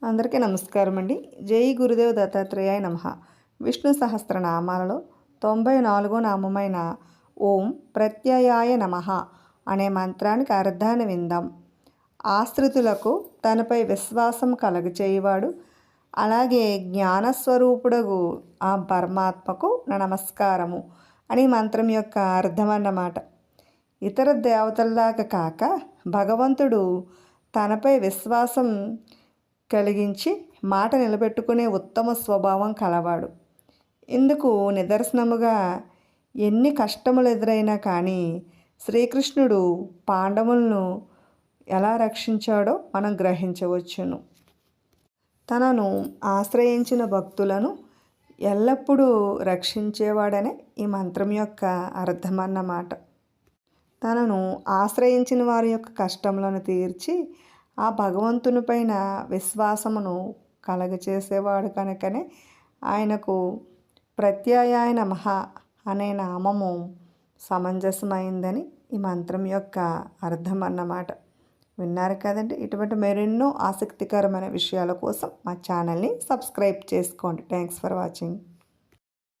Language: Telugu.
అందరికీ నమస్కారం అండి. జై గురుదేవ్ దత్తాత్రేయాయ నమః. విష్ణు సహస్రనామాలలో 94వ నామమైన ఓం ప్రత్యయాయ నమః అనే మంత్రానికి అర్థాన్ని విందాం. ఆశ్రితులకు తనపై విశ్వాసం కలగచేయువాడు, అలాగే జ్ఞానస్వరూపుడగు ఆ పరమాత్మకు నా నమస్కారము అని మంత్రం యొక్క అర్థం అన్నమాట. ఇతర దేవతల్లాగా కాక భగవంతుడు తనపై విశ్వాసం కలిగించి మాట నిలబెట్టుకునే ఉత్తమ స్వభావం కలవాడు. ఇందుకు నిదర్శనముగా ఎన్ని కష్టములు ఎదురైనా కానీ శ్రీకృష్ణుడు పాండవులను ఎలా రక్షించాడో మనం గ్రహించవచ్చును. తనను ఆశ్రయించిన భక్తులను ఎల్లప్పుడూ రక్షించేవాడనే ఈ మంత్రం యొక్క అర్థం అన్నమాట. తనను ఆశ్రయించిన వారి యొక్క కష్టములను తీర్చి ఆ భగవంతుని పైన విశ్వాసమును కలగచేసేవాడు కనుకనే ఆయనకు ప్రత్యయాయ నమః అనే నామము సమంజసమైందని ఈ మంత్రం యొక్క అర్థం అన్నమాట. విన్నారు కదండి. ఇటువంటి మరెన్నో ఆసక్తికరమైన విషయాల కోసం మా ఛానల్ని సబ్స్క్రైబ్ చేసుకోండి. Thanks for watching.